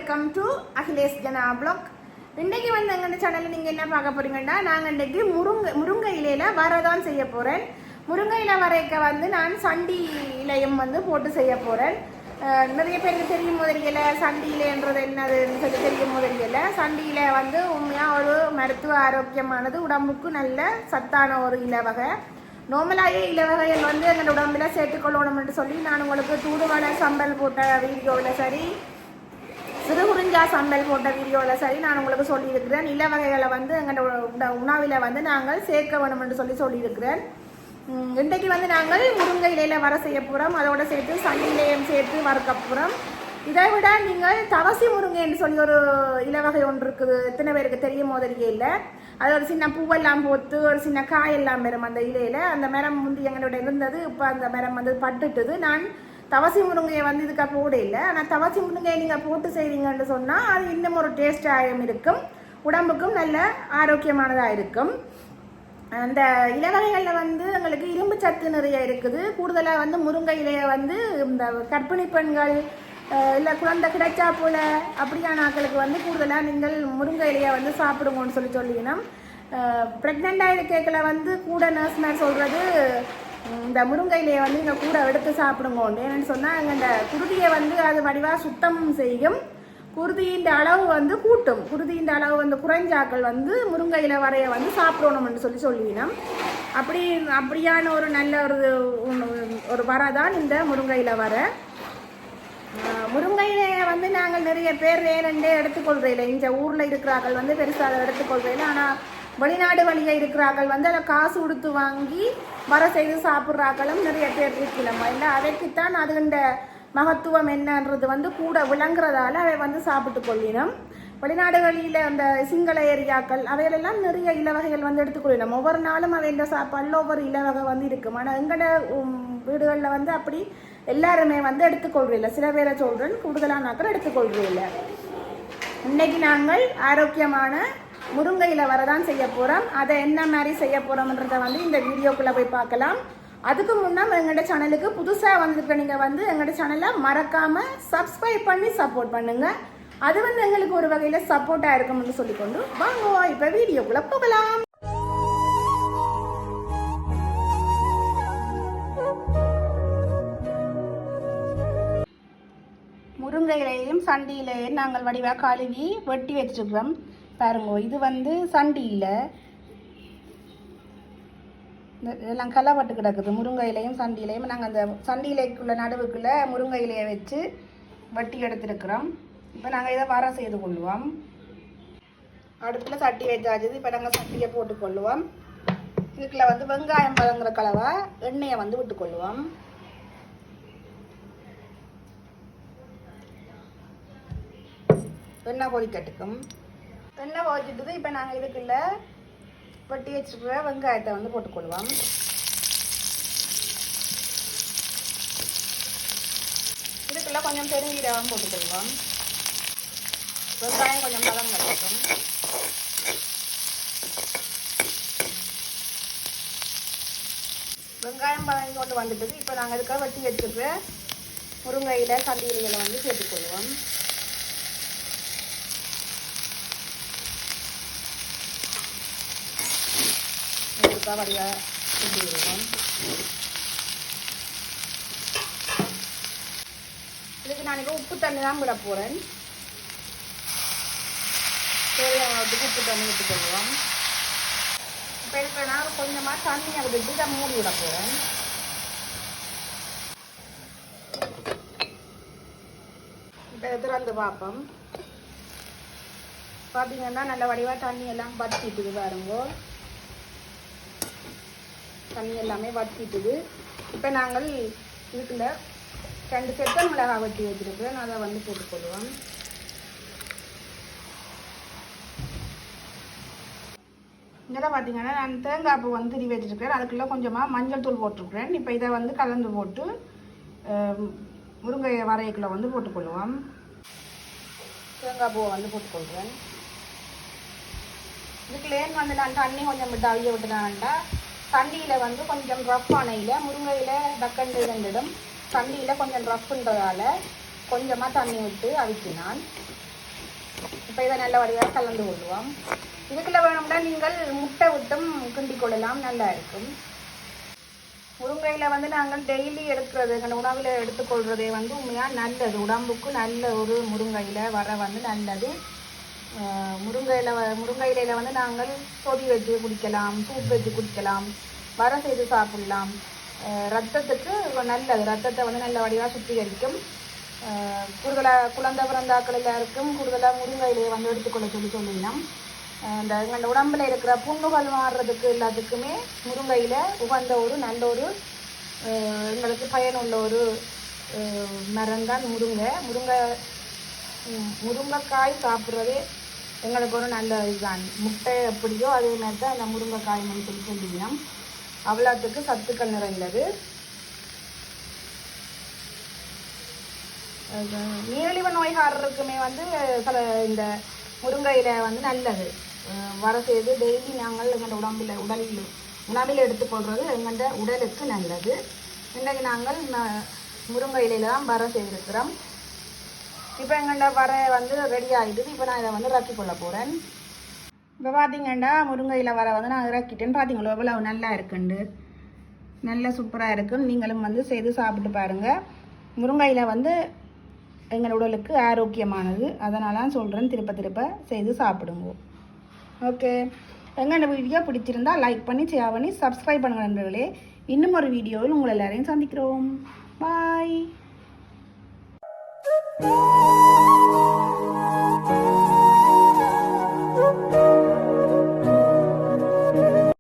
Welcome to Akhilesh Jana blog. இன்றைக்கி வந்து எங்கள் சேனலில் நீங்கள் என்ன பார்க்க போகிறீங்கன்னா, நாங்கள் இன்றைக்கி முருங்கை இலையில் வரதான் செய்ய போகிறேன். முருங்கை இலை வரைக்க வந்து நான் சண்டி இலையும் வந்து போட்டு செய்ய போகிறேன். நிறைய பேருக்கு தெரியும் முதலியலை சண்டி இலைன்றது என்னதுன்னு சொல்லி தெரியும். முதலியலை சண்டி இலை வந்து உண்மையாக ஒரு மருத்துவ ஆரோக்கியமானது, உடம்புக்கு நல்ல சத்தான ஒரு இலை வகை. நார்மலாகவே இலை வகைகள் வந்து எங்கள் உடம்பில் சேர்த்துக்கொள்ளணும்னு சொல்லி நான் உங்களுக்கு தூதுவளை சம்பல் போட்ட வீடியோவில் சரி, சிறுகுறிஞ்சா சம்பல் போட்ட வீடியோவில் சரி நான் உங்களுக்கு சொல்லியிருக்கிறேன். இலை வகைகளை வந்து எங்கள் உணவில் வந்து நாங்கள் சேர்க்க வேணும்னு சொல்லியிருக்கிறேன். இன்றைக்கு வந்து நாங்கள் முருங்கை இலையில் வர செய்ய போகிறோம். அதோட சேர்த்து சண்டி இலையும் சேர்த்து வறுக்க போகிறோம். இதை விட நீங்கள் தவசி முருங்கை என்று சொல்லி ஒரு இலை வகை ஒன்று இருக்குது. எத்தனை பேருக்கு தெரியும் முதலியே இல்லை. அது ஒரு சின்ன பூவெல்லாம் போட்டு ஒரு சின்ன காயெல்லாம் வரும் அந்த இலையில். அந்த மரம் வந்து எங்களோட இருந்தது. இப்போ அந்த மரம் வந்து பட்டுட்டுது. நான் தவசி முருங்கையை வந்து இதுக்காக போட இல்லை. ஆனால் தவசி முருங்கையை நீங்கள் போட்டு செய்வீங்கன்னு சொன்னால் அது இன்னும் ஒரு டேஸ்டாகவும் இருக்கும், உடம்புக்கும் நல்ல ஆரோக்கியமானதாக இருக்கும். அந்த இலை வகைகளில் வந்து எங்களுக்கு இரும்பு சத்து நிறைய இருக்குது. கூடுதலாக வந்து முருங்கை இலையை வந்து இந்த கர்ப்பிணி பெண்கள் இல்லை குழந்தை கிடைச்சா போல அப்படியான ஆட்களுக்கு வந்து கூடுதலாக நீங்கள் முருங்கை இலையை வந்து சாப்பிடுங்கன்னு சொல்லினோம். ப்ரெக்னெண்ட்டாக இருக்கைகளை வந்து கூட நர்ஸ்மார் சொல்கிறது இந்த முருங்கை இலையை வந்து நீங்கள் கூட எடுத்து சாப்பிடுங்கோண்டு. ஏன்னு சொன்னால் எங்கள் இந்த குருதியை வந்து அது வடிவாக சுத்தம் செய்யும், குருதியின் அளவு வந்து கூட்டும். குருதியின் அளவு வந்து குறைஞ்சாக்கள் வந்து முருங்கை இலை வரைய வந்து சாப்பிடணும்னு சொல்லினோம். அப்படியான ஒரு நல்ல ஒரு வரதான் இந்த முருங்கை இலை வர. முருங்கை இலையை வந்து நாங்கள் நிறைய பேர் ரெண்டே எடுத்துக்கொள்றதில்லை. இந்த ஊரில் இருக்கிறார்கள் வந்து பெருசாக அதை எடுத்துக்கொள்றதில்லை. ஆனால் வெளிநாடு வழியே இருக்கிறார்கள் வந்து அதை காசு கொடுத்து வாங்கி வர செய்து சாப்பிட்றாக்களும் நிறைய பேர் இருக்கலாம். இல்லை அதைக்குத்தான் அதுகின்ற மகத்துவம் என்னன்றது வந்து கூட விளங்குறதால அவை வந்து சாப்பிட்டு கொள்ளினோம். வெளிநாடு வழியில் அந்த சிங்கள ஏரியாக்கள் அவைகளெல்லாம் நிறைய இலை வகைகள் வந்து எடுத்துக்கொள்ளணும். ஒவ்வொரு நாளும் அவை இந்த சாப்பாடில் ஒவ்வொரு இலை வகை வந்து இருக்கும். ஆனால் எங்களோட வீடுகளில் வந்து அப்படி எல்லாருமே வந்து எடுத்துக்கொள்றதில்லை. சில பேரை சொல்கிறேன், கூடுதலான நாட்கள் எடுத்துக்கொள்றதில்லை. இன்னைக்கு நாங்கள் ஆரோக்கியமான முருங்கை இலை வரதான் செய்ய போகிறோம். அதை என்ன மாதிரி செய்ய போகிறோம்ன்றதை வந்து இந்த வீடியோக்குள்ளே போய் பார்க்கலாம். அதுக்கு முன்னாடி எங்களோட சேனலுக்கு புதுசாக வந்திருக்க நீங்கள் வந்து எங்களோட சேனலை மறக்காமல் சப்ஸ்கிரைப் பண்ணி சப்போர்ட் பண்ணுங்கள். அது வந்து எங்களுக்கு ஒரு வகையில் சப்போர்ட்டாக இருக்கும்னு சொல்லிக்கொண்டு வாங்குவா இப்போ வீடியோக்குள்ளே போகலாம். முருங்கை இலையும் சண்டி இலையும் நாங்கள் வடிவாக கழுவி வெட்டி வச்சுருக்கிறோம். பாருங்க, இது வந்து சண்டி இலை. இதெல்லாம் களப்பட்டு கிடக்குது. முருங்கை இலையும் சண்டி இலையும் நாங்கள் அந்த சண்டி இலைக்குள்ள நடுவுக்குள்ளே முருங்கை இலையை வச்சு வெட்டி எடுத்துருக்குறோம். இப்போ நாங்கள் இதை வர செய்து கொள்வோம். அடுப்பில் சட்டி வச்சாச்சு. இப்போ நாங்கள் சட்டியை போட்டுக்கொள்வோம். இதுக்குள்ள வந்து வெங்காயம் வதங்குற கலவை எண்ணெயை வந்து விட்டுக்கொள்வோம். எண்ணெய் கொதிக்கட்டுக்கும். எண்ணெய் கொதிச்சுட்டு இப்போ நாங்கள் இதுக்குள்ள வெட்டி வச்சுருக்கிற வெங்காயத்தை வந்து போட்டுக்கொள்வோம். இதுக்குள்ள கொஞ்சம் பெருங்கீரகம் போட்டுக்கொள்வோம். வெங்காயம் கொஞ்சம் பழம் கிடைக்கும். வெங்காயம் பழம் கொண்டு வந்துட்டு இப்போ நாங்கள் இதுக்காக வெட்டி வச்சுருக்கிற முருங்கையில் சண்டி இலைகளை வந்து சேர்த்துக்கொள்வோம். வடிவாக ஊற்றி விடுவோம். இதுக்கு நான் இப்போ உப்பு தண்ணி தான் விட போகிறேன். தேவையானதுக்கு உப்பு தண்ணி விட்டுக்கொள்வோம். இப்போ இதுக்கு நான் கொஞ்சமாக தண்ணியை விட்டுட்டு இதை மூடி விட போகிறேன். இப்போ திறந்து பார்ப்போம். பார்த்தீங்கன்னா நல்ல வடிவாக தண்ணி எல்லாம் வற்றிட்டுது. பாருங்கோ, தண்ணி எல்லாமே வற்றிட்டுது. இப்போ நாங்கள் இதுக்குள்ள 2 செத்த மிளகாய் வெட்டி வச்சுருக்கிறேன். அதை வந்து போட்டுக்கொள்வோம். இங்கே தான் பார்த்தீங்கன்னா நான் தேங்காய் பூ வந்து திருவி வச்சுருக்கிறேன். அதுக்குள்ளே கொஞ்சமாக மஞ்சள் தூள் போட்டிருக்கிறேன். இப்போ இதை வந்து கலந்து போட்டு முருங்கை வரைக்குள்ளே வந்து போட்டுக்கொள்வோம். தேங்காய் பூவை வந்து போட்டுக்கொள்கிறேன். இதுக்குள்ளேன்னு வந்து நான் தண்ணி கொஞ்சம் விட்டு அவிய விட்டுனான்டா சண்டியில் வந்து கொஞ்சம் ரஃப்பான இலை, முருங்கையில் டக்கண்டு இருந்துடும். சண்டியில் கொஞ்சம் ரஃப்புன்றதால கொஞ்சமாக தண்ணி விட்டு அவிக்கினான். இப்போ இதை நல்ல வடிவாக கலந்து கொள்வோம். இதுக்குள்ள வேணும்னா நீங்கள் முட்டை விட்டும் கிண்டி கொள்ளலாம், நல்லா இருக்கும். முருங்கையில் வந்து நாங்கள் டெய்லி எடுக்கிறது, எங்கள் உணவில் எடுத்துக்கொள்கிறதே வந்து உண்மையாக நல்லது, உடம்புக்கு நல்ல ஒரு முருங்கையில் வர வந்து நல்லது. முருங்கையில வந்து நாங்கள் பொடி வச்சு குடிக்கலாம், சூப் வச்சு குடிக்கலாம், வர செய்து சாப்பிடலாம். ரத்தத்துக்கு நல்லது, ரத்தத்தை வந்து நல்ல வடிவாக சுத்திகரிக்கும். கூடுதலாக குழந்தை பிறந்தாக்கள் எல்லாருக்கும் கூடுதலாக முருங்கையிலையை வந்து எடுத்துக்கொள்ள சொல்லிடலாம். இந்த எங்கள் உடம்புல இருக்கிற புண்ணுகள் மாறுறதுக்கு எல்லாத்துக்குமே முருங்கையில் உகந்த ஒரு நல்ல ஒரு எங்களுக்கு பயனுள்ள ஒரு மரம் தான் முருங்கைக்காய் சாப்பிட்றதே எங்களுக்கு ஒரு நல்ல இதுதான். முட்டை எப்படியோ அதே மாதிரி தான் இந்த முருங்கைக்காய் சொல்லிக்கலாம். அவ்வளோத்துக்கு சத்துக்கள் நிறைந்தது. நீரிழிவு நோய்காரருக்குமே வந்து சில இந்த முருங்கையில் வந்து நல்லது. வர செய்து டெய்லி நாங்கள் எங்களோட உணவில் எடுத்துக்கொள்வது எங்களோட உடலுக்கு நல்லது. இன்றைக்கு நாங்கள் முருங்கை இலையில தான் வர செய்திருக்கிறோம். இப்போ எங்கள்ட வர வந்து ரெடி ஆகிடுது. இப்போ நான் இதை வந்து இறக்கி கொள்ள போகிறேன். இப்போ பார்த்தீங்கன்னா முருங்கையில் வர வந்து நான் இறக்கிட்டேன்னு பார்த்தீங்களோ எவ்வளோ நல்லா இருக்குண்டு, நல்லா சூப்பராக இருக்குன்னு நீங்களும் வந்து செய்து சாப்பிட்டு பாருங்கள். முருங்கையில் வந்து எங்கள் உடலுக்கு ஆரோக்கியமானது, அதனால சொல்கிறேன், திருப்ப செய்து சாப்பிடுங்க. ஓகே, எங்கள் வீடியோ பிடிச்சிருந்தா லைக் பண்ணி ஷேர் பண்ணி சப்ஸ்கிரைப் பண்ணுங்க நண்பர்களே. இன்னும் ஒரு வீடியோவில் உங்களை எல்லாரையும் சந்திக்கிறோம். பாய்.